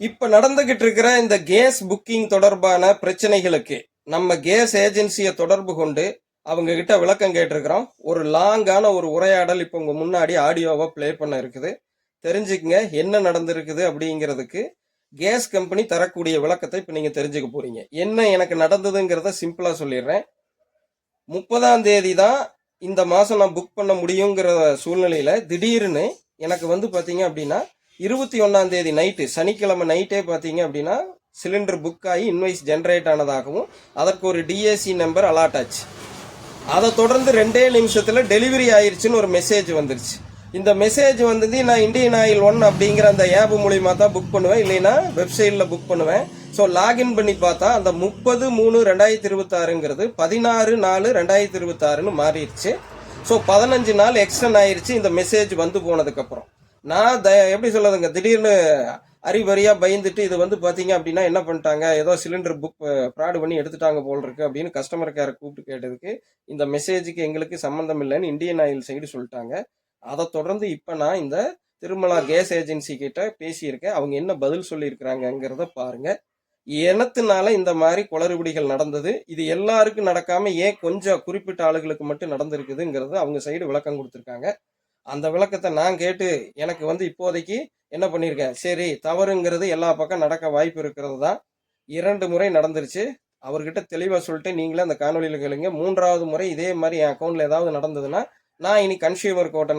இப்ப நடந்துகிட்டு இருக்கிற இந்த கேஸ் புக்கிங் தொடர்பான பிரச்சனைகளுக்கு நம்ம கேஸ் ஏஜென்சியை தொடர்பு கொண்டு அவங்க கிட்ட விளக்கம் கேட்டிருக்கிறோம். ஒரு லாங்கான ஒரு உரையாடல் இப்ப உங்க முன்னாடி ஆடியோவா ப்ளே பண்ண இருக்குது. தெரிஞ்சுக்கங்க என்ன நடந்திருக்குது அப்படிங்கிறதுக்கு கேஸ் கம்பெனி தரக்கூடிய விளக்கத்தை இப்ப நீங்க தெரிஞ்சுக்க போறீங்க. என்ன எனக்கு நடந்ததுங்கிறத சிம்பிளா சொல்லிடுறேன். 30ஆம் தேதி தான் இந்த மாசம் நான் புக் பண்ண முடியுங்கிற சூழ்நிலையில திடீர்னு எனக்கு வந்து பாத்தீங்க அப்படின்னா 21ஆம் தேதி நைட்டு, சனிக்கிழமை நைட்டே பார்த்தீங்க அப்படின்னா சிலிண்டர் புக் ஆகி இன்வாய்ஸ் ஜென்ரேட் ஆனதாகவும் அதற்கு ஒரு டிஏசி நம்பர் அலாட் ஆச்சு. அதை தொடர்ந்து 2 நிமிஷத்தில் டெலிவரி ஆயிடுச்சுன்னு ஒரு மெசேஜ் வந்துருச்சு. இந்த மெசேஜ் வந்து நான் இந்தியன் ஆயில் 1 அப்படிங்கிற அந்த ஆப் மூலியமாக தான் புக் பண்ணுவேன், இல்லைன்னா வெப்சைட்டில் புக் பண்ணுவேன். ஸோ லாகின் பண்ணி பார்த்தா அந்த 30/3/2026ங்கிறது 16/4/2026ன்னு மாறிடுச்சு. ஸோ 15 நாள் எக்ஸ்டன் ஆயிடுச்சு இந்த மெசேஜ் வந்து போனதுக்கப்புறம். நான் எப்படி சொல்லுதுங்க, திடீர்னு அறிவறியா பயந்துட்டு இது வந்து பார்த்தீங்க அப்படின்னா என்ன பண்ணிட்டாங்க, ஏதோ சிலிண்டர் புக் ஃப்ராடு பண்ணி எடுத்துட்டாங்க போல் இருக்கு அப்படின்னு கஸ்டமர் கேரை கூப்பிட்டு கேட்டதுக்கு இந்த மெசேஜுக்கு எங்களுக்கு சம்மந்தம் இல்லைன்னு இந்தியன் ஆயில் சைடு சொல்லிட்டாங்க. அதை தொடர்ந்து இப்போ நான் இந்த திருமலா கேஸ் ஏஜென்சி கிட்ட பேசியிருக்கேன். அவங்க என்ன பதில் சொல்லியிருக்கிறாங்கிறத பாருங்க. எனத்துனால இந்த மாதிரி குளறுபடிகள் நடந்தது, இது எல்லாருக்கும் நடக்காம ஏன் கொஞ்சம் குறிப்பிட்ட ஆளுகளுக்கு மட்டும் நடந்திருக்குதுங்கிறது அவங்க சைடு விளக்கம் கொடுத்துருக்காங்க. அந்த விளக்கத்தை நான் கேட்டு எனக்கு வந்து இப்போதைக்கு என்ன பண்ணியிருக்கேன், சரி தவறுங்கிறது எல்லா பக்கம் நடக்க வாய்ப்பு இருக்கிறது தான். 2 முறை நடந்துருச்சு. அவர்கிட்ட தெளிவாக சொல்லிட்டு நீங்களே அந்த காணொலியில் கேளுங்க. 3வது முறை இதே மாதிரி என் அக்கௌண்ட்ல ஏதாவது நடந்ததுன்னா நான் இனி கன்சியூமர் கோர்ட்டை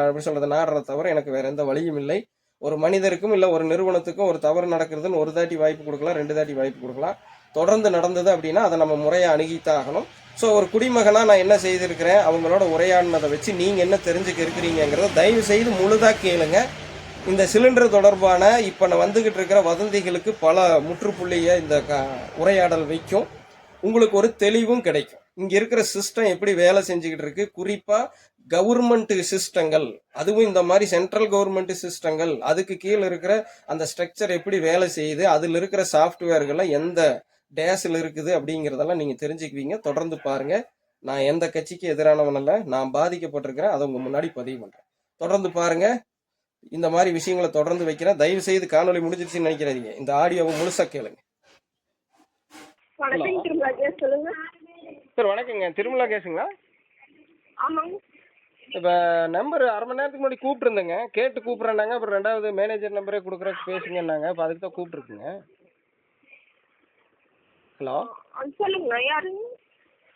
எப்படி சொல்றது நாடுறத தவிர எனக்கு வேற எந்த வழியும் இல்லை. ஒரு மனிதருக்கும் இல்லை ஒரு நிறுவனத்துக்கும் ஒரு தவறு நடக்கிறதுன்னு ஒரு தாட்டி வாய்ப்பு கொடுக்கலாம், 2 தாட்டி வாய்ப்பு கொடுக்கலாம். தொடர்ந்து நடந்தது அப்படின்னா அதை நம்ம முறையாக அணுகித்தான் ஆகணும். ஸோ ஒரு குடிமகனாக நான் என்ன செய்திருக்கிறேன், அவங்களோட உரையாடினதை வச்சு நீங்கள் என்ன தெரிஞ்சுக்க இருக்கிறீங்கிறத தயவு செய்து முழுதாக கேளுங்க. இந்த சிலிண்டர் தொடர்பான இப்போ நான் வந்துகிட்டு இருக்கிற வதந்திகளுக்கு பல முற்றுப்புள்ளியை இந்த உரையாடல் வைக்கும். உங்களுக்கு ஒரு தெளிவும் கிடைக்கும். இங்கே இருக்கிற சிஸ்டம் எப்படி வேலை செஞ்சுக்கிட்டு இருக்கு, குறிப்பாக கவர்மெண்ட் சிஸ்டங்கள், அதுவும் இந்த மாதிரி சென்ட்ரல் கவர்மெண்ட் சிஸ்டங்கள், அதுக்கு கீழே இருக்கிற அந்த ஸ்ட்ரக்சர் எப்படி வேலை செய்யுது, அதில் இருக்கிற சாஃப்ட்வேர்களை எந்த டேஸில் இருக்குது அப்படிங்கிறதெல்லாம் நீங்கள் தெரிஞ்சுக்குவீங்க. தொடர்ந்து பாருங்க. நான் எந்த கட்சிக்கு எதிரானவன் அல்ல, நான் பாதிக்கப்பட்டிருக்கிறேன், அதை உங்க முன்னாடி பதிவு பண்ணுறேன். தொடர்ந்து பாருங்க. இந்த மாதிரி விஷயங்களை தொடர்ந்து வைக்கிறேன். தயவு செய்து காணொலி முடிஞ்சிருச்சுன்னு நினைக்கிறாதீங்க, இந்த ஆடியோவை முழுசா கேளுங்க. சார் வணக்கங்க, திருமலா கேஸுங்களா? ஆமாங்க. இப்போ நம்பர் அரை மணி நேரத்துக்கு முன்னாடி கூப்பிட்டுருந்தேங்க, கேட்டு கூப்பிட்றேன்னாங்க. அப்புறம் 2வது மேனேஜர் நம்பரே கொடுக்குறேன் பேசுங்கன்னாங்க. இப்போ அதுக்கு தான் கூப்பிட்ருக்குங்க. ஹலோ சொல்லுங்க, யாருங்க?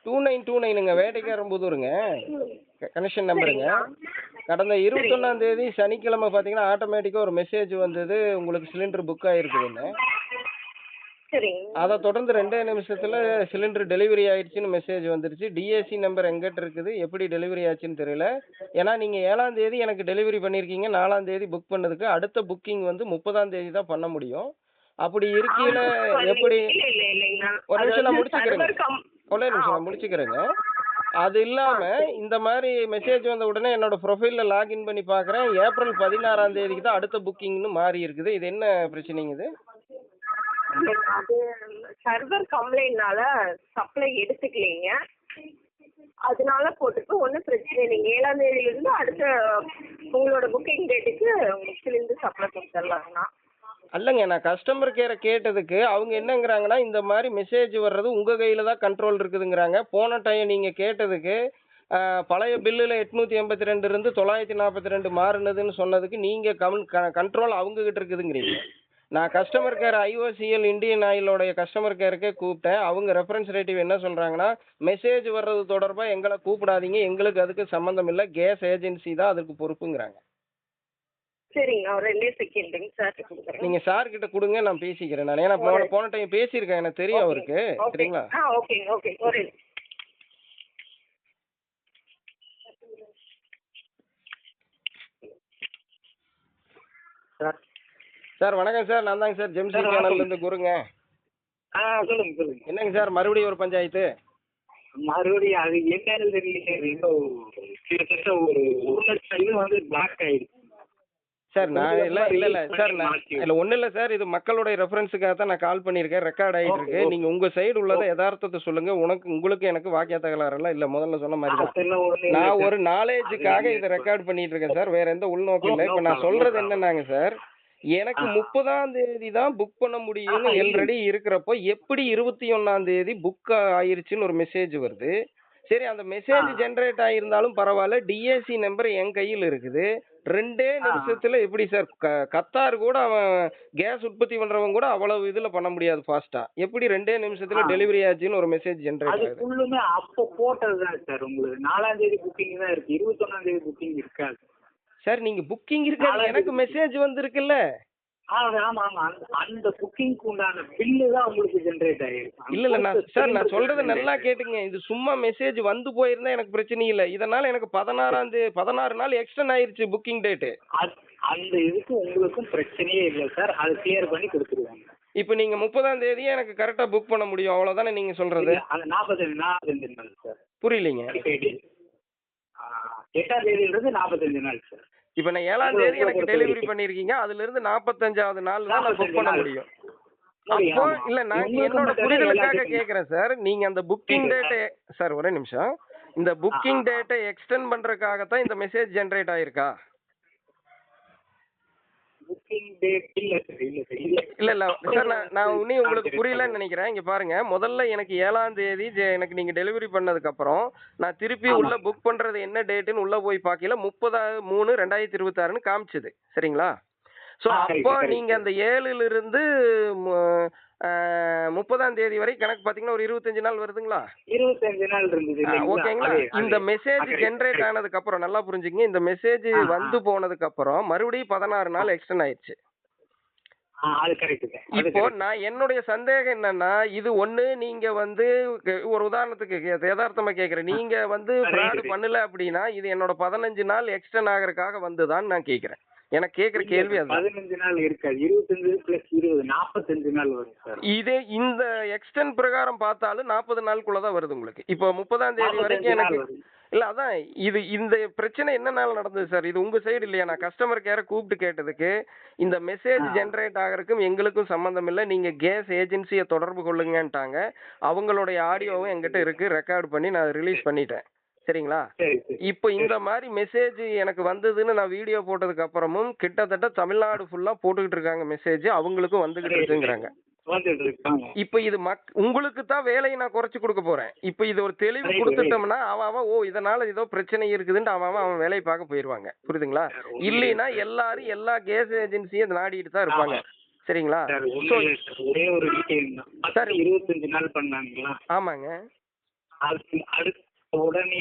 2929ங்க, வேட்டைக்காரம்புதூருங்க, கனெக்ஷன் நம்பருங்க. கடந்த 21ஆம் தேதி சனிக்கிழமை பார்த்தீங்கன்னா ஆட்டோமேட்டிக்காக ஒரு மெசேஜ் வந்தது, உங்களுக்கு சிலிண்டர் புக் ஆகிருக்குதுன்னு. அதை தொடர்ந்து 2 நிமிஷத்தில் சிலிண்டர் டெலிவரி ஆயிடுச்சுன்னு மெசேஜ் வந்துருச்சு. டிஏசி நம்பர் எங்கிட்ட இருக்குது, எப்படி டெலிவரி ஆச்சுன்னு தெரியல. ஏன்னா நீங்கள் 7ஆம் தேதி எனக்கு டெலிவரி பண்ணியிருக்கீங்க, 4ஆம் தேதி புக் பண்ணதுக்கு அடுத்த புக்கிங் வந்து 30ஆம் தேதி தான் பண்ண முடியும். அப்படி இருக்கையில் எப்படி, ஒரு நிமிஷம் நான் முடிச்சுக்கிறேங்க. அது இல்லாமல் இந்த மாதிரி மெசேஜ் வந்த உடனே என்னோட ப்ரொஃபைலில் லாகின் பண்ணி பார்க்குறேன், ஏப்ரல் 16ஆம் தேதிக்கு தான் அடுத்த புக்கிங்னு மாறி இருக்குது. இது என்ன பிரச்சனைங்க இது? அது சர்வர் கம்ப்ளைண்ட்னால சப்ளை எடுத்துக்கலீங்க, அதனால போட்டுட்டு ஒன்றும் பிரச்சனை இல்லைங்க. 7ஆம் தேதியிலிருந்து அடுத்த உங்களோட புக்கிங் டேட்டுக்கு உங்களுக்கு சிலிண்டர் சப்ளை கொடுத்துடலாங்கண்ணா. அல்லங்க, நான் கஸ்டமர் கேரை கேட்டதுக்கு அவங்க என்னங்கிறாங்கன்னா, இந்த மாதிரி மெசேஜ் வர்றது உங்கள் கையில் தான் கண்ட்ரோல் இருக்குதுங்கிறாங்க. போன டைம் நீங்கள் கேட்டதுக்கு பழைய பில்லில் 882 இருந்து 942 மாறினதுன்னு சொன்னதுக்கு நீங்கள் கண்ட்ரோல் அவங்ககிட்ட இருக்குதுங்கிறீங்க. நான் கஸ்டமர் கேர் ஐஓசிஎல் இந்தியன் ஆயிலோடைய கஸ்டமர் கேருக்கே கூப்பிட்டேன். அவங்க ரெஃபரன்ஸ் ரேட்டிவ் என்ன சொல்கிறாங்கன்னா, மெசேஜ் வர்றது தொடர்பாக எங்களை கூப்பிடாதீங்க, எங்களுக்கு அதுக்கு சம்மந்தம் இல்லை, கேஸ் ஏஜென்சி தான் அதுக்கு பொறுப்புங்கிறாங்க. சரிங்க, ஒரு 2 செகண்டுங்க சார் கொடுக்குறேன். நீங்கள் சார் கிட்ட கொடுங்க, நான் பேசிக்கிறேன். நான் ஏன்னா போன டைம் பேசியிருக்கேன், எனக்கு தெரியும் அவருக்கு. சரிங்களா? ஓகேங்க, ஓகே. ஒரு சார் வணக்கம் சார், நான் தாங்க சார் ஜெம்சி சேனல்லேருந்து குருங்க. சொல்லுங்க. என்னங்க சார் மறுபடியும் ஒரு பஞ்சாயத்து? மறுபடியும் அது என்னன்னு தெரியல, கிட்டத்தட்ட ஒரு 1,00,000 இது வந்து பிளாக் ஆயிடுச்சு சார். நான் இல்லை சார், நான் இல்லை ஒன்றும் இல்லை சார், இது மக்களுடைய ரெஃபரன்ஸுக்காக தான் நான் கால் பண்ணியிருக்கேன், ரெக்கார்ட் ஆகிட்டு இருக்கு. நீங்கள் உங்கள் சைடு உள்ளதை யதார்த்தத்தை சொல்லுங்கள். உங்களுக்கு எனக்கு வாக்கிய தகராறுலாம் இல்லை, முதல்ல சொன்ன மாதிரி தான். நான் ஒரு நாலேஜுக்காக இதை ரெக்கார்ட் பண்ணிட்டு இருக்கேன் சார், வேற எந்த உள்நோக்கம் இல்லை. இப்போ நான் சொல்றது என்னன்னாங்க சார், எனக்கு 30ஆம் தேதி தான் புக் பண்ண முடியும்னு ஆல்ரெடி இருக்கிறப்போ எப்படி 21ஆம் தேதி புக் ஆயிருச்சுன்னு ஒரு மெசேஜ் வருது. சரி, அந்த மெசேஜ் ஜென்ரேட் ஆயிருந்தாலும் பரவாயில்ல, டிஏசி நம்பர் என் கையில் இருக்குது. 2 நிமிஷத்துல எப்படி சார்? கத்தார் கூட அவன் கேஸ் உற்பத்தி பண்றவன் கூட அவ்வளவு இதுல பண்ண முடியாது ஃபாஸ்டா. எப்படி 2 நிமிஷத்துல டெலிவரி ஆச்சுன்னு ஒரு மெசேஜ் ஜென்ரேட் அது ஆகுது? ஃபுல்லுமே அப்போ போட்டதுதான் சார். உங்களுக்கு 4ஆம் தேதி புக்கிங் தான் இருக்கு, 21ஆம் தேதி புக்கிங் இருக்காது சார், நீங்க புக்கிங் இருக்காது, எனக்கு மெசேஜ் வந்திருக்குல்ல. ஆமா ஆமா. அந்த புக்கிங்க்கு உண்டான பில்லு தான் உங்களுக்கு ஜென்ரேட் ஆயிருக்கு. இல்ல நான் சொல்றது நல்லா கேட்டுங்க. இது சும்மா மெசேஜ் வந்து போயிருந்தா எனக்கு பிரச்சனை இல்ல. இதனால எனக்கு 16 நாள் எக்ஸ்டெண்ட் ஆயிருச்சு புக்கிங் டேட். அந்த இதுக்கு உங்களுக்கும் பிரச்சனையே இல்லை சார். அது கிளியர் பண்ணி கொடுத்துருவாங்க. இப்போ நீங்க 30ஆம் தேதியே எனக்கு கரெக்டா புக் பண்ண முடியும், அவ்வளவுதானே நீங்க சொல்றது? அந்த 45 நாள் சார். புரியலீங்க. 8ஆம் தேதியிலிருந்து 45 நாள் சார். இப்போ நான் 7ஆம் தேதி எனக்கு டெலிவரி பண்ணிருக்கீங்க, அதுல இருந்து 45வது நாள் தான் நான் புக் பண்ண முடியும். அப்போ இல்ல, நான் என்னோட புரிதலுக்காக கேக்குறேன் சார். நீங்க அந்த புக்கிங் டேட்டை சார் ஒரே நிமிஷம், இந்த புக்கிங் டேட்டை எக்ஸ்டெண்ட் பண்றதுக்காக தான் இந்த மெசேஜ் ஜென்ரேட் ஆயிருக்கா? புக்கிங் டேட் இல்ல சார், நான் இன்னும் உங்களுக்கு புரியலன்னு நினைக்கிறேன். இங்க பாருங்க, முதல்ல எனக்கு 7ஆம் தேதி எனக்கு நீங்க டெலிவரி பண்ணதுக்கு அப்புறம் நான் திருப்பி உள்ள புக் பண்றது என்ன டேட்டுன்னு உள்ள போய் பார்க்கல, 30/3/2026ன்னு காமிச்சது. சரிங்களா? ஸோ அப்போ நீங்க அந்த 7ல இருந்து 30ஆம் தேதி வரை கணக்கு பாத்தீங்கன்னா ஒரு 25 நாள் வருதுங்களா? 25 நாள் இருந்தது. ஓகேங்களா? இந்த மெசேஜ் ஜென்ரேட் ஆனதுக்கு அப்புறம் நல்லா புரிஞ்சுங்க, இந்த மெசேஜ் வந்து போனதுக்கு அப்புறம் மறுபடியும் 16 நாள் எக்ஸ்டெண்ட் ஆயிடுச்சு. இப்போ நான் என்னுடைய சந்தேகம் என்னன்னா, இது ஒண்ணு நீங்க வந்து ஒரு உதாரணத்துக்கு யதார்த்தமா கேக்குறேன், நீங்க வந்து ஃப்ராட் பண்ணல அப்படின்னா இது என்னோட 15 நாள் எக்ஸ்டெண்ட் ஆகிறதுக்காக வந்துதான் நான் கேக்குறேன். எனக்கு கேக்குற கேள்வி அது. 15 நாள் இருக்காது, 25 + 20 45 நாள் வரும் சார். இதே இந்த எக்ஸ்டெண்ட் பிரகாரம் பார்த்தாலும் 40 நாளுக்குள்ளதான் வருது உங்களுக்கு. இப்போ 30ஆம் தேதி வரைக்கும் எனக்கு இல்ல. அதான் இந்த பிரச்சனை என்ன நாள் நடந்தது சார்? இது உங்க சைடு இல்லையா? நான் கஸ்டமர் கேரை கூப்பிட்டு கேட்டதுக்கு இந்த மெசேஜ் ஜென்ரேட் ஆகிறதுக்கும் எங்களுக்கும் சம்பந்தம் இல்லை, நீங்க கேஸ் ஏஜென்சியை தொடர்பு கொள்ளுங்கன்ட்டாங்க. அவங்களுடைய ஆடியோவும் என்கிட்ட இருக்கு, ரெக்கார்ட் பண்ணி நான் ரிலீஸ் பண்ணிட்டேன். சரிங்களா? இப்போ இந்த மாதிரி மெசேஜ் எனக்கு வந்ததுன்னு நான் வீடியோ போட்டதுக்கு அப்புறமும் கிட்டத்தட்ட தமிழ்நாடு ஃபுல்லா போட்டுக்கிட்டு இருக்காங்க மெசேஜ், அவங்களுக்கும் வந்துகிட்டு இருக்குங்கிறாங்க. இப்ப இது உங்களுக்கு தான் வேலையை நான் குறைச்சு கொடுக்க போறேன். இப்ப இது ஒரு தெளிவு கொடுத்துட்டோம்னா அவன் இதனால ஏதோ பிரச்சனை இருக்குதுன்னு அவன் வேலையை பார்க்க போயிருவாங்க. புரியுதுங்களா? இல்லைன்னா எல்லாரும் எல்லா கேஸ் ஏஜென்சியும் நாடிட்டு தான் இருப்பாங்க. சரிங்களா? ஒரே ஒரு சார் 25 நாள் பண்ணாங்களா? ஆமாங்க. அடுத்த உடனே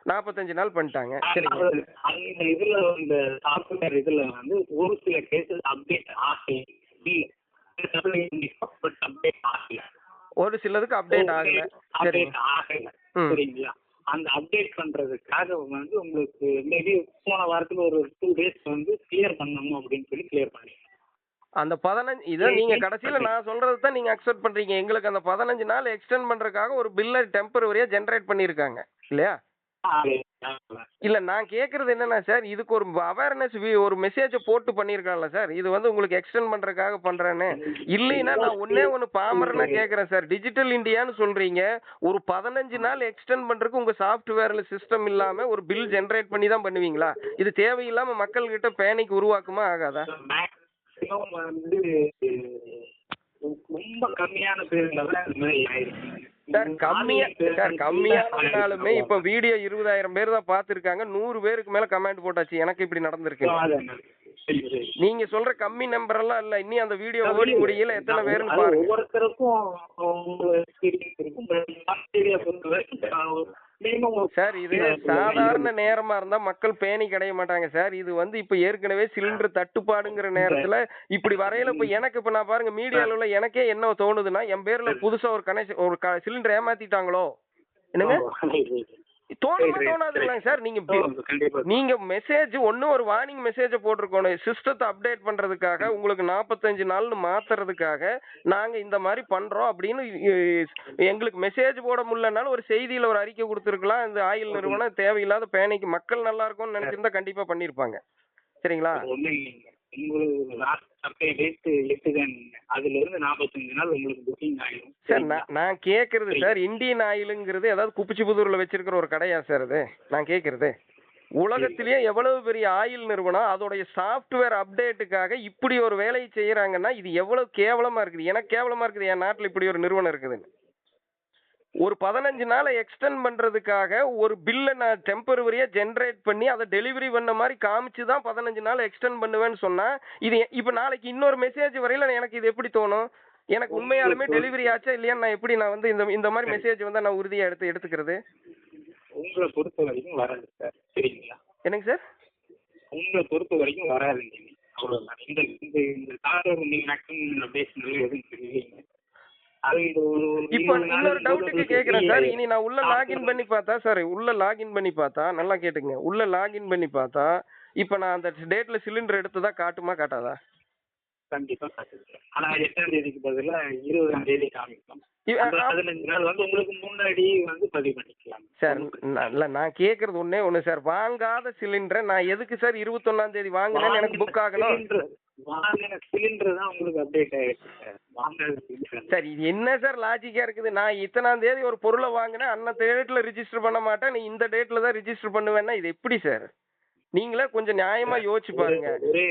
45 நாள் பண்ணிட்டாங்க. சரிங்க. அந்த இதுல இந்த சாஃப்ட்வேர் இதுல வந்து ஒரு சில கேசஸ் அப்டேட் ஆகி ஒரு சிலதுக்கு அப்டேட் ஆகல. சரிங்களா? அந்த அப்டேட் பண்றதுக்காக வந்து உங்களுக்கு மேபி போன வாரத்துல ஒரு 2 days வந்து கிளியர் பண்ணணும் அப்படின்னு சொல்லி கிளியர் பண்ணி அந்த 15 இதை நீங்க கடைசியில நான் சொல்றது தான் நீங்க அக்செப்ட் பண்றீங்க. எங்களுக்கு அந்த 15 நாள் எக்ஸ்டெண்ட் பண்றதுக்காக ஒரு பில்ல டெம்பரரியா ஜென்ரேட் பண்ணிருக்காங்க இல்லையா? இல்ல, நான் கேக்குறது என்னன்னா சார், இதுக்கு ஒரு அவேர்னஸ் ஒரு மெசேஜ் போட்டு பண்ணிருக்காங்கல்ல சார், இது வந்து உங்களுக்கு எக்ஸ்டெண்ட் பண்றதுக்காக பண்றேன்னு. இல்லைன்னா நான் ஒண்ணு பாமரனா கேக்குறேன் சார், டிஜிட்டல் இந்தியான்னு சொல்றீங்க, ஒரு 15 நாள் எக்ஸ்டெண்ட் பண்றதுக்கு உங்க சாஃப்ட்வேர்ல சிஸ்டம் இல்லாம ஒரு பில் ஜென்ரேட் பண்ணி தான் பண்ணுவீங்களா? இது தேவையில்லாம மக்கள் கிட்ட பேனிக் உருவாக்குமா ஆகாதா? வந்து ரொம்ப கம்மியான பேர்ல தான் இந்த மாதிரி ஆயிருக்கு சார். கம்மியானாலுமே இப்ப வீடியோ 20,000 பேர் தான் பாத்துருக்காங்க, 100 பேருக்கு மேல கமெண்ட் போட்டாச்சு எனக்கு இப்படி நடந்திருக்கு. நீங்க சொல்ற கம்மி நம்பர் எல்லாம் இல்ல, இன்னும் அந்த வீடியோ ஓடி முடியல, எத்தனை பேருன்னு பாருங்க. ஒவ்வொருத்தருக்கும் சார் இது சாதாரண நேரமா இருந்தா மக்கள் பேனி கிடைய மாட்டாங்க சார். இது வந்து இப்ப ஏற்கனவே சிலிண்டர் தட்டுப்பாடுங்கிற நேரத்துல இப்படி வரையில இப்ப எனக்கு இப்ப நான் பாருங்க மீடியால உள்ள எனக்கே என்ன தோணுதுன்னா, என் பேர்ல புதுசா ஒரு கனெக்ஷன் ஒரு சிலிண்டர் ஏமாத்திட்டாங்களோ என்னங்க தோணாதுங்களாங்க சார்? நீங்க மெசேஜ் ஒரு வார்னிங் மெசேஜ் போட்டிருக்கணும், சிஸ்டத்தை அப்டேட் பண்றதுக்காக உங்களுக்கு 45 நாள்னு மாத்துறதுக்காக நாங்க இந்த மாதிரி பண்றோம் அப்படின்னு எங்களுக்கு மெசேஜ் போட முடியலனாலும் ஒரு செய்தியில ஒரு அறிக்கை கொடுத்துருக்கலாம். இந்த ஆயில் நிறுவனம் தேவையில்லாத பேனிக்கு மக்கள் நல்லா இருக்கும்னு நினைச்சிருந்தா கண்டிப்பா பண்ணிருப்பாங்க. சரிங்களா? சார் நான் கேக்குறது சார், இந்தியன் ஆயிலுங்கிறது ஏதாவது குப்பிச்சிபுதூர்ல வச்சிருக்கிற ஒரு கடையா சார் அது நான் கேக்குறது? உலகத்திலேயே எவ்வளவு பெரிய ஆயில் நிறுவனம் அதோடைய சாஃப்ட்வேர் அப்டேட்டுக்காக இப்படி ஒரு வேலையை செய்யறாங்கன்னா இது எவ்வளவு கேவலமா இருக்குது. எனக்கு கேவலமா இருக்குது என் நாட்டில் இப்படி ஒரு நிறுவனம் இருக்குதுன்னு. ஒரு 15 நாளை எக்ஸ்டெண்ட் பண்றதுக்காக ஒரு பில்லை நான் டெம்பரவரியா ஜென்ரேட் பண்ணி அதை டெலிவரி பண்ண மாதிரி காமிச்சு தான் 15 நாள் எக்ஸ்டெண்ட் பண்ணுவேன்னு சொன்னா இது இப்போ நாளைக்கு இன்னொரு மெசேஜ் வரையில எனக்கு இது எப்படி தோணும்? எனக்கு உண்மையாலுமே டெலிவரி ஆச்சா இல்லையான்னு நான் எப்படி நான் வந்து இந்த மாதிரி மெசேஜ் வந்து நான் உறுதியா எடுத்துக்கிறது? உங்களை பொறுத்த வரைக்கும் வராது சார், சரிங்களா? என்னங்க சார்? உங்களை பொறுத்த வரைக்கும் வராதுங்க. அவ்வளவுதான். இந்த இந்த இந்த சாஃப்ட்வேர் நீங்க மேக்ஸிமம் அப்டேஷன் எதுவும் தெரியலைங்க. அது இந்த இப்போ இன்னொரு டவுட்டுக்கு கேக்குறேன் சார். இனி நான் உள்ள லாகின் பண்ணி பார்த்தா சார், உள்ள லாகின் பண்ணி பார்த்தா நல்லா கேட்டுங்க, உள்ள லாகின் பண்ணி பார்த்தா இப்போ நான் அந்த டேட்ல சிலிண்டர் எடுத்ததா காட்டுமா காட்டாதா? கண்டிப்பா காட்டுது. ஆனா 8ஆம் தேதிக்கு பதிலா 20ஆம் தேதி காமிக்கும். 15 நாள் வந்து உங்களுக்கு முன்னாடி வந்து பதிவு பண்ணிக்கலாம் சார். இல்ல நான் கேக்குறது ஒண்ணு சார், வாங்காத சிலிண்டரை நான் எதுக்கு சார் 21ஆம் தேதி வாங்கினேன்னு எனக்கு புக் ஆகணும்? வாங்கின சிலிண்டர் தான் உங்களுக்கு அப்டேட் ஆயிடுச்சு சார். வாங்காத சிலிண்டர் சார் இது என்ன சார் லாஜிக்கா இருக்குது? நான் இத்தனாம் தேதி ஒரு பொருளை வாங்கினேன், அந்த டேட்ல ரிஜிஸ்டர் பண்ண மாட்டேன், நீ இந்த டேட்ல தான் ரிஜிஸ்டர் பண்ணுவேன்னா இது எப்படி சார்? நீங்களே கொஞ்சம் நியாயமா யோசிச்சு பாருங்க. ஒரே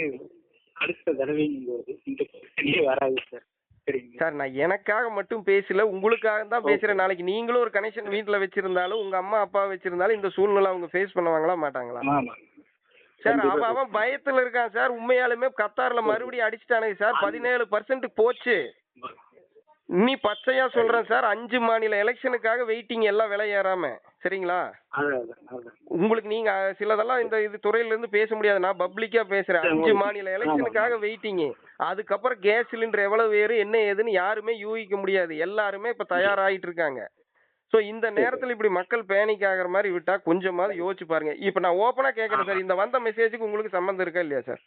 அடுத்த தடவையும் போது இந்த பிரச்சனையே வராது சார், சரிங்க சார்? நான் எனக்காக மட்டும் பேசல, உங்களுக்காக தான் பேசுறேன். நாளைக்கு நீங்களும் ஒரு கனெக்ஷன் வீட்டில் வச்சிருந்தாலும் உங்க அம்மா அப்பா வச்சிருந்தாலும் இந்த சூழ்நிலை அவங்க ஃபேஸ் பண்ணுவாங்களா மாட்டாங்களா? ஆமா சார் அவன் பயத்துல இருக்கான் சார். உண்மையாலுமே கத்தார்ல மறுபடியும் அடிச்சுட்டானுங்க சார். 17% போச்சு. நீ பச்சையா சொல்றேன் சார், 5 மாநில எலெக்ஷனுக்காக வெயிட்டிங் எல்லாம் விலை ஏறாம, சரிங்களா? உங்களுக்கு நீங்க சிலதெல்லாம் இந்த இது துறையில இருந்து பேச முடியாது, நான் பப்ளிக்கா பேசுறேன். 5 மாநில எலெக்ஷனுக்காக வெயிட்டிங். அதுக்கப்புறம் கேஸ் சிலிண்டர் எவ்வளவு வேறு என்ன ஏதுன்னு யாருமே யூகிக்க முடியாது. எல்லாருமே இப்ப தயாராகிட்டு இருக்காங்க. ஸோ இந்த நேரத்தில் இப்படி மக்கள் பேனிக் ஆகிற மாதிரி விட்டா கொஞ்சமாவது யோசிச்சு பாருங்க. இப்போ நான் ஓப்பனா கேட்கறேன் சார், இந்த வந்த மெசேஜுக்கு உங்களுக்கு சம்மந்தம் இருக்கா இல்லையா சார்?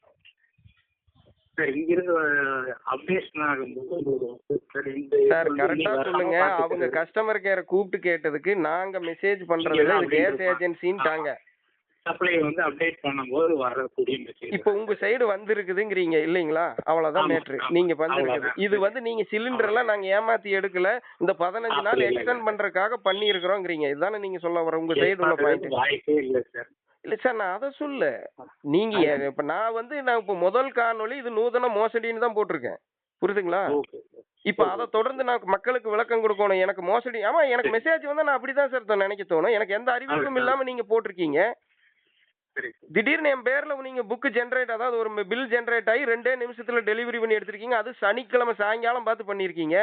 சார் கரெக்டா சொல்லுங்க. அவங்க கஸ்டமர் கேரை கூப்பிட்டு கேட்டதுக்கு நாங்க மெசேஜ் பண்றதுல கேஸ் ஏஜென்சின்ட்டாங்க. சப்ளை வந்து அப்டேட் பண்ணும்போது வரக்கூடிய மெசேஜ் இப்போ உங்க சைடு வந்திருக்குதுங்கிறீங்க இல்லைங்களா? அவ்வளவுதான் மேட்ரு. நீங்க வந்திருக்குது. இது வந்து நீங்க சிலிண்டர் எல்லாம் நாங்க ஏமாத்தி எடுக்கல, இந்த 15 நாள் எக்ஸ்டெண்ட் பண்றதுக்காக பண்ணி இருக்கிறோங்கிறீங்க. இதுதானே நீங்க சொல்ல வர உங்க சைடு உள்ள பாயிண்ட்? வாய்ப்பே இல்ல சார். இல்ல சார், நான் அதை சொல்ல. நீங்க இப்ப நான் இப்போ முதல் காணொளி இது நூதன மோசடின்னு தான் போட்டிருக்கேன், புரியுதுங்களா? இப்ப அதை தொடர்ந்து நான் மக்களுக்கு விளக்கம் கொடுக்கணும். எனக்கு மோசடி, ஆமா எனக்கு மெசேஜ் வந்து நான் அப்படிதான் சார் நினைக்க தோணும். எனக்கு எந்த அறிவிப்பும் இல்லாம நீங்க போட்டிருக்கீங்க. திடீர்னு என் பேர்ல நீங்க புக் ஜென்ரேட், அதாவது ஒரு பில் ஜென்ரேட் ஆகி 2 நிமிஷத்துல டெலிவரி பண்ணி எடுத்திருக்கீங்க. அது சனிக்கிழமை சாயங்காலம் பார்த்து பண்ணிருக்கீங்க.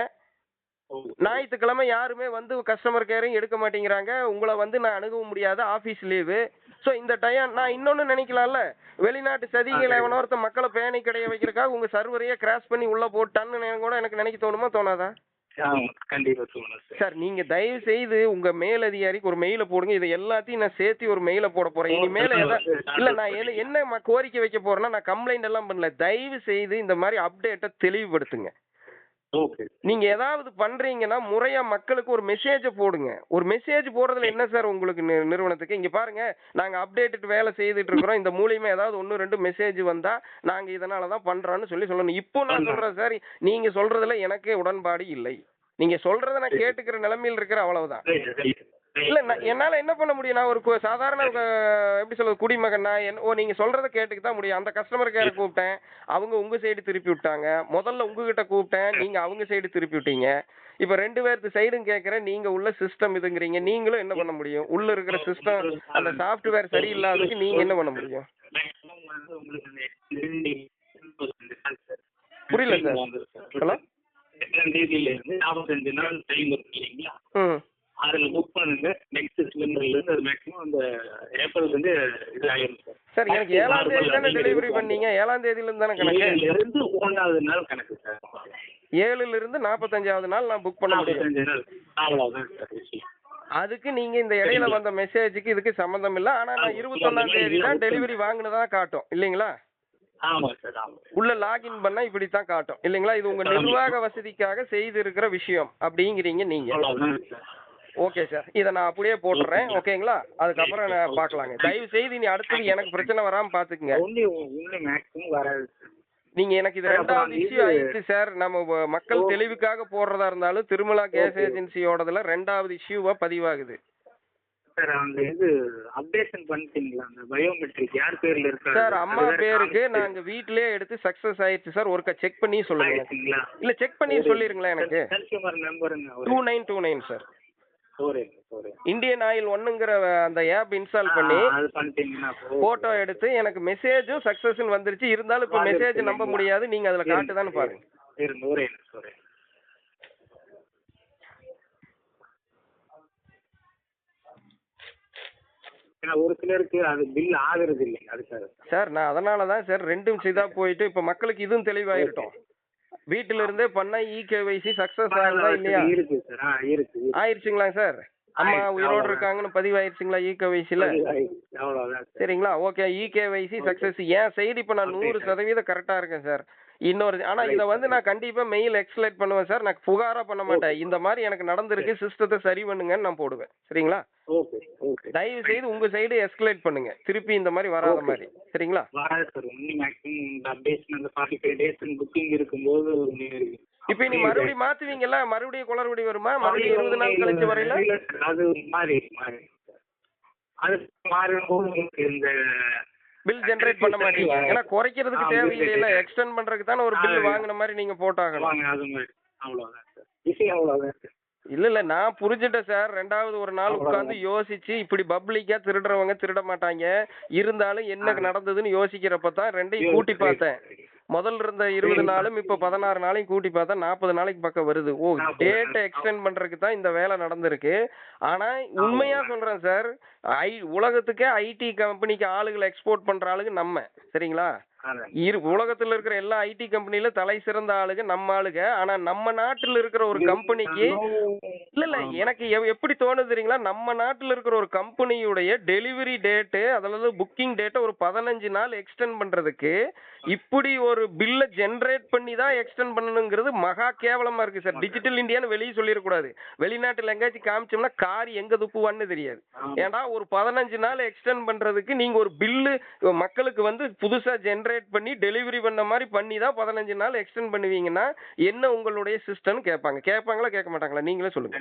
ஞாயிற்றுக்கிழமை யாருமே வந்து கஸ்டமர் கேரையும் எடுக்க மாட்டேங்கிறாங்க. உங்களை வந்து நான் அணுகவும் முடியாது, ஆபீஸ் லீவு. ஸோ இந்த டைம் நான் இன்னொன்னு நினைக்கலாம்ல, வெளிநாட்டு சதிகள் எவனோர்த்த மக்களை பேனை கடைய வைக்கிறதுக்காக உங்க சர்வரையே கிராஷ் பண்ணி உள்ள போட்டான்னு கூட எனக்கு நினைக்க தோணுமா தோணாதா? சார் நீங்க தயவு செய்து உங்க மேல் அதிகாரிக்கு ஒரு மெயில போடுங்க. இதை எல்லாத்தையும் நான் சேர்த்து ஒரு மெயில போட போறேன். இனிமேல இல்ல நான் என்ன கோரிக்கை வைக்க போறேன்னா, நான் கம்ப்ளைண்ட் எல்லாம் பண்ணல. தயவு செய்து இந்த மாதிரி அப்டேட்டை தெளிவுபடுத்துங்க. நீங்க ஏதாவது பண்றீங்கன்னா முறையா மக்களுக்கு ஒரு மெசேஜ் போடுங்க. ஒரு மெசேஜ் போடுறதுல என்ன சார் உங்களுக்கு நிறுவனத்துக்கு? இங்க பாருங்க, நாங்க அப்டேட் வேலை செய்துட்டு இருக்கிறோம், இந்த மூலியமா ஏதாவது 1-2 மெசேஜ் வந்தா நாங்க இதனாலதான் பண்றோம்னு சொல்லணும். இப்போ நான் சொல்றேன் சார், நீங்க சொல்றதுல எனக்கு உடன்பாடு இல்லை. நீங்க சொல்றத நான் கேட்டுக்கிற நிலைமையில் இருக்கிற, அவ்வளவுதான். இல்ல என்னால என்ன பண்ண முடியும்? நான் ஒரு சாதாரண எப்படி சொல்றது குடிமகன். நான் நீங்க சொல்றத கேட்டுக்கு தான் முடியும். அந்த கஸ்டமர் கேரை கூப்பிட்டேன், அவங்க உங்க சைடு திருப்பி விட்டாங்க. முதல்ல உங்ககிட்ட கூப்பிட்டேன், நீங்க அவங்க சைடு திருப்பி விட்டீங்க. இப்ப 2 பேருக்கு சைடும் கேட்கறேன், நீங்க உள்ள சிஸ்டம் இதுங்கிறீங்க. நீங்களும் என்ன பண்ண முடியும்? உள்ள இருக்கிற சிஸ்டம் அந்த சாஃப்ட்வேர் சரியில்லாததுக்கு நீங்க என்ன பண்ண முடியும்? புரியல சார். ஹலோ, 8ஆம் தேதியில இருந்து 45 நாள் டைம் இருக்கு இல்லைங்களா? அதுல புக் பண்ணுங்க. நெக்ஸ்ட் சிலிண்டர்ல இருந்து அது மேக்ஸிமம் அந்த ஏப்ரல்ல இருந்து இது ஆயிரும் சார். சார் எனக்கு 7ஆம் தேதி தானே டெலிவரி பண்ணீங்க, 7ஆம் தேதியில இருந்து தானே கணக்கு? 7ல இருந்து 1வது நாள் கணக்கு சார். 7ல இருந்து 45வது நாள் நான் புக் பண்ண முடியும். 45 நாள் அவ்வளவுதான் சார் விஷயம். அதுக்கு நீங்க இந்த இடையில வந்த மெசேஜுக்கு இதுக்கு சம்பந்தம் இல்ல. ஆனா நான் 21ஆம் தேதி தான் டெலிவரி வாங்கினதா காட்டும் இல்லைங்களா? ஆமா சார், ஆமா. உள்ள லாகின் பண்ணா இப்படித்தான் காட்டும் இல்லைங்களா? இது உங்க நிர்வாக வசதிக்காக செய்து இருக்கிற விஷயம் அப்படிங்கிறீங்க நீங்க. ஓகே சார், இதை நான் அப்படியே போட்டுறேன். ஓகேங்களா? அதுக்கப்புறம் நான் பார்க்கலாங்க. தயவு செய்து நீ அடுத்தது எனக்கு பிரச்சனை வராம பாத்துக்குங்க. நீங்க எனக்கு இது 2வது இஷ்யூ ஆயிடுச்சு சார். நம்ம மக்கள் தெளிவுக்காக போடுறதா இருந்தாலும் திருமலா கேஸ் ஏஜென்சியோடதுல 2வது இஷ்யூவா பதிவாகுது. சார் அந்த இது அப்டேஷன் பண்ணிட்டீங்களா அந்த பயோமெட்ரிக் யார் பேர்ல இருக்கா சார் அம்மா பேருக்கு நாங்க வீட்லயே எடுத்து சக்சஸ் ஆயிடுச்சு சார். ஒருக்கா செக் பண்ணி சொல்லுங்க. ஆயிடுச்சுங்களா? இல்ல செக் பண்ணி சொல்லிருங்களா எனக்கு. கன்சியூமர் நம்பருங்க 2929 சார். ஒரு இந்தியன் ஆயில் ஒன்னுங்கிற அந்த ஆப் இன்ஸ்டால் பண்ணி அது பண்ணிட்டீங்கன்னா போட்டோ எடுத்து எனக்கு மெசேஜும் சக்சஸ்ன்னு வந்துருச்சு. இருந்தாலும் இப்ப மெசேஜ் நம்ப முடியாது. நீங்க அதுல காட்டுதான்னு பாருங்க. இருங்க ஒரே நிமிஷம். ஏன்னா ஒரு சிலருக்கு அது பில் ஆகுறது இல்லைங்க, அதுக்காக சார் நான் அதனால தான் சார் ரெண்டும் இதா போயிட்டு இப்ப மக்களுக்கு இதுவும் தெளிவாயிரட்டும். வீட்டில இருந்தே பண்ணா இகேவைசி சக்சஸ் ஆகுதா இல்லையா? இருக்கு சார். இருக்கு ஆயிருச்சுங்களா சார்? அம்மா உயிரோடு இருக்காங்கன்னு பதிவாயிருச்சுங்களா இகேவைசில? அவ்வளவுதான் சரிங்களா? ஓகே. EKYC success. ஏன் சைடு இப்ப நான் 100% கரெக்டா இருக்கேன் சார். இன்னொரு ஆனா இதை வந்து நான் கண்டிப்பா மெயில் எக்ஸ்லேட் பண்ணுவேன் சார். நான் புகாரா பண்ண மாட்டேன். இந்த மாதிரி எனக்கு நடந்திருக்கு, சிஸ்டத்தை சரி பண்ணுங்கன்னு நான் போடுவேன். சரிங்களா? தயவு செய்து உங்க சைடு எஸ்கலேட் பண்ணுங்க, திருப்பி இந்த மாதிரி வராத மாதிரி. சரிங்களா? இப்ப நீ மறுபடியும் மாத்துவீங்கல்ல, மறுபடியும் குளறுபடி வருமா? மறுபடியும் 20 நாள் கழிச்சு வரையில அது மாறி அது மாறும்போது இந்த பில் ஜெனரேட் பண்ண மாட்டீங்க. ஏன்னா குறைக்கிறதுக்கு தேவையில்லை, எக்ஸ்டெண்ட் பண்றதுக்கு தானே ஒரு பில் வாங்கின மாதிரி நீங்க போட்டாகணும். இல்ல இல்ல நான் புரிஞ்சுட்டேன் சார். ரெண்டாவது ஒரு நாள் உட்கார்ந்து யோசிச்சு இப்படி பப்ளிக்கா திருடுறவங்க திருட மாட்டாங்க, இருந்தாலும் என்ன நடந்ததுன்னு யோசிக்கிறப்பதான் ரெண்டையும் கூட்டி பார்த்தேன். முதல்ல இருந்த 20 நாளும் இப்ப 16 நாளையும் கூட்டி பார்த்தா 40 நாளைக்கு பக்கம் வருது. ஓ, டேட்டை எக்ஸ்டெண்ட் பண்றதுக்கு தான் இந்த வேலை நடந்திருக்கு. ஆனா உண்மையா சொல்றேன் சார், உலகத்துக்கே ஐடி கம்பெனிக்கு ஆளுகளை எக்ஸ்போர்ட் பண்ற ஆளுங்க நம்ம. சரிங்களா? உலகத்துல இருக்கிற எல்லா ஐடி கம்பெனில தலை சிறந்த ஆளுங்க நம்ம ஆளுங்க. ஆனா நம்ம நாட்டுல இருக்கிற ஒரு கம்பெனிக்கு இல்ல இல்ல எனக்கு எப்படி தோணுது தெரியுங்களா, நம்ம நாட்டுல இருக்கிற ஒரு கம்பெனியுடைய டெலிவரி டேட்டு அதாவது புக்கிங் டேட்டை ஒரு 15 நாள் எக்ஸ்டெண்ட் பண்றதுக்கு இப்படி ஒரு பில்ல ஜெனரேட் பண்ணி தான் எக்ஸ்டெண்ட் பண்ணணுங்கிறது மகா கேவலமா இருக்கு சார். டிஜிட்டல் இந்தியான்னு வெளியே சொல்லிடக்கூடாது. வெளிநாட்டுல எங்கேயாச்சும் காமிச்சோம்னா காரி எங்க துப்புவான்னு தெரியாது. ஏன்னா ஒரு 15 நாள் எக்ஸ்டெண்ட் பண்றதுக்கு நீங்க ஒரு பில்லு மக்களுக்கு வந்து புதுசா ஜெனரேட் பண்ணி டெலிவரி பண்ண மாதிரி பண்ணி தான் 15 நாள் எக்ஸ்டெண்ட் பண்ணுவீங்கன்னா என்ன உங்களுடைய சிஸ்டம் கேட்பாங்க. கேட்பாங்களா கேட்க மாட்டாங்களா? நீங்களே சொல்லுங்க.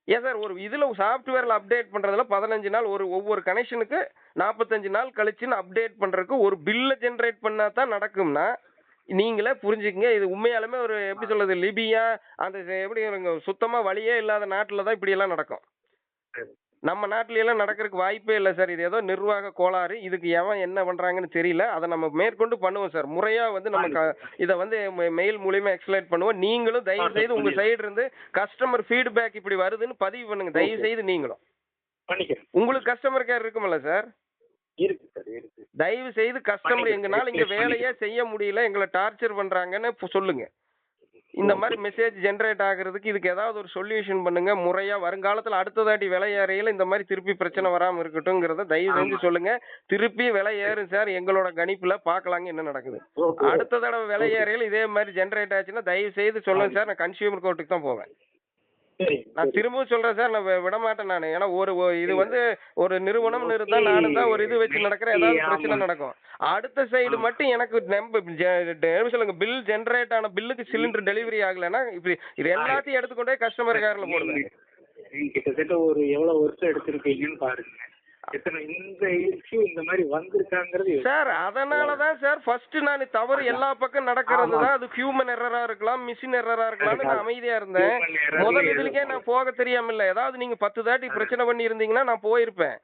ஏன் சார் ஒரு இதுல சாஃப்ட்வேர்ல அப்டேட் பண்றதுல 15 நாள் ஒவ்வொரு கனெக்ஷனுக்கு 45 நாள் கழிச்சுன்னு அப்டேட் பண்றதுக்கு ஒரு பில்ல ஜெனரேட் பண்ணா தான் நடக்கும்னா நீங்களே புரிஞ்சுக்கங்க. இது உண்மையாலுமே ஒரு எப்படி சொல்றது, லிபியா அந்த எப்படி சுத்தமா வழியே இல்லாத நாட்டுல தான் இப்படி எல்லாம் நடக்கும். நம்ம நாட்டுல எல்லாம் நடக்கிறதுக்கு வாய்ப்பே இல்லை சார். இது ஏதோ நிர்வாக கோளாறு. இதுக்கு எவன் என்ன பண்றாங்கன்னு தெரியல. அதை நம்ம மேற்கொண்டு பண்ணுவோம் சார். முறையா வந்து நம்ம இதை வந்து மெயில் மூலியமா எக்ஸ்பிளைன் பண்ணுவோம். நீங்களும் தயவு செய்து உங்க சைடு இருந்து கஸ்டமர் ஃபீட்பேக் இப்படி வருதுன்னு பதிவு பண்ணுங்க. தயவு செய்து நீங்களும் உங்களுக்கு கஸ்டமர் கேர் இருக்குமில்ல சார்? தயவு செய்து கஸ்டமர் எங்கனால இங்க வேலையே செய்ய முடியல, எங்களை டார்ச்சர் பண்றாங்கன்னு சொல்லுங்க. இந்த மாதிரி மெசேஜ் ஜெனரேட் ஆகுறதுக்கு இதுக்கு ஏதாவது ஒரு சொல்யூஷன் பண்ணுங்க. முறையா வருங்காலத்துல அடுத்ததாட்டி விலை ஏறையில இந்த மாதிரி திருப்பி பிரச்சனை வராம இருக்கட்டும்ங்கிறத தயவு செஞ்சு சொல்லுங்க. திருப்பி விலை ஏறும் சார், எங்களோட கணிப்புல பாக்கலாங்க என்ன நடக்குது. அடுத்த தடவை விலை ஏறையில இதே மாதிரி ஜெனரேட் ஆச்சுன்னா தயவு செய்து சொல்லுங்க சார். நான் கன்சியூமர் கோர்ட்டுக்கு தான் போவேன். நான் திரும்பவும் சொல்றேன் சார், நான் விட மாட்டேன் நான். ஏன்னா இது வந்து ஒரு நிறுவனம் இருந்தா நானும் தான் ஒரு இது வச்சு நடக்கிற ஏதாவது பிரச்சனை நடக்கும். அடுத்த சைடு மட்டும் எனக்கு சொல்லுங்க, பில் ஜெனரேட் ஆன பில்லுக்கு சிலிண்டர் டெலிவரி ஆகலைன்னா இப்படி இது எல்லாத்தையும் எடுத்துக்கொண்டே கஸ்டமர் கேர்ல போடுவேன். கிட்டத்தட்ட ஒரு எவ்வளவு வருஷம் எடுத்திருக்கீங்கன்னு பாருங்க. இந்த இஷ்யூ இந்த மாதிரி வந்திருக்காங்கிறது சார். அதனாலதான் சார் ஃபர்ஸ்ட் நான் தவறு எல்லா பக்கம் நடக்கிறது தான். அது ஹியூமன் எரரா இருக்கலாம், மிஷின் எரரா இருக்கலாம்னு நான் அமைதியா இருந்தேன். முதல் இதுலக்கே நான் போக தெரியாம இல்ல. ஏதாவது நீங்க 10 தாட்டி பிரச்சனை பண்ணி இருந்தீங்கன்னா நான் போயிருப்பேன்.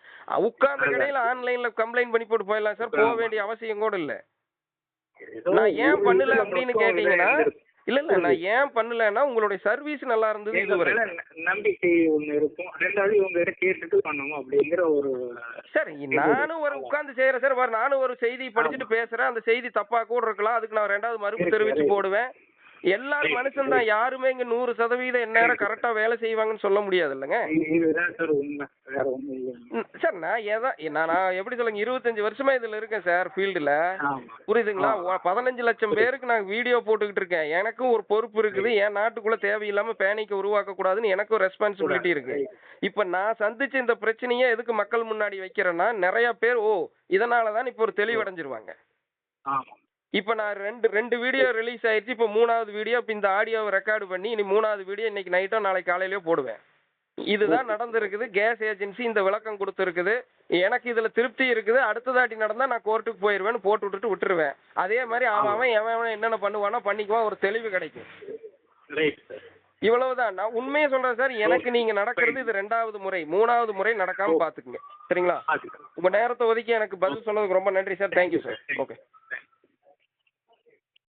உட்கார்ந்த கடையில ஆன்லைன்ல கம்ப்ளைண்ட் பண்ணி போட்டு போயிடலாம் சார். போக வேண்டிய அவசியம் கூட இல்ல. நான் ஏன் பண்ணல அப்படின்னு கேட்டீங்கன்னா இல்ல இல்ல நான் ஏன் பண்ணலன்னா உங்களுடைய சர்வீஸ் நல்லா இருந்தது. இதுவரை நம்பிக்கை ஒண்ணு இருக்கும். ரெண்டாவது இவங்க கேட்டுட்டு பண்ணணும் அப்படிங்கிற ஒரு சார் நானும் ஒரு உட்கார்ந்து செய்யறேன் சார். நானும் ஒரு செய்தி படிச்சுட்டு பேசுறேன். அந்த செய்தி தப்பா கூட இருக்கலாம். அதுக்கு நான் ரெண்டாவது மறுப்பு தெரிவிச்சு போடுவேன். எல்லாரும் மனுஷன் தான். யாருமே இங்க 100% எந்நேரம் கரெக்டா வேலை செய்வாங்கன்னு சொல்ல முடியாது இல்லைங்க சார். நான் எப்படி சொல்லுங்க, 25 வருஷமா இதுல இருக்கேன் சார் ஃபீல்டுல. புரியுதுங்களா? 15 லட்சம் பேருக்கு நான் வீடியோ போட்டுக்கிட்டு இருக்கேன். எனக்கும் ஒரு பொறுப்பு இருக்குது. என் நாட்டுக்குள்ள தேவையில்லாம பேனிக்க உருவாக்க கூடாதுன்னு எனக்கும் ரெஸ்பான்சிபிலிட்டி இருக்கு. இப்ப நான் சந்திச்ச இந்த பிரச்சனையை எதுக்கு மக்கள் முன்னாடி வைக்கிறேன்னா நிறைய பேர் இதனாலதான் இப்ப ஒரு தெளிவடைஞ்சிருவாங்க. இப்ப நான் ரெண்டு வீடியோ ரிலீஸ் ஆயிடுச்சு. இப்ப 3வது வீடியோ இப்ப இந்த ஆடியோவை ரெக்கார்டு பண்ணி இனி 3வது வீடியோ இன்னைக்கு நைட்டோ நாளைக்கு காலையிலயோ போடுவேன். இதுதான் நடந்திருக்குது, கேஸ் ஏஜென்சி இந்த விளக்கம் கொடுத்துருக்குது, எனக்கு இதுல திருப்தி இருக்குது, அடுத்ததாட்டி நடந்தா நான் கோர்ட்டுக்கு போயிடுவேன்னு போட்டு விட்டுட்டு விட்டுருவேன். அதே மாதிரி அவன் எவன் என்னென்ன பண்ணுவானோ பண்ணிக்குவான், ஒரு தெளிவு கிடைக்கும். Right sir. இவ்வளவுதான். நான் உண்மையை சொல்றேன் சார், எனக்கு நீங்க நடக்கிறது இது 2வது முறை, 3வது முறை நடக்காம பாத்துக்குங்க. சரிங்களா? உங்க நேரத்தை ஒதுக்கி எனக்கு பதில் சொன்னதுக்கு ரொம்ப நன்றி சார். Thank you sir. ஓகே.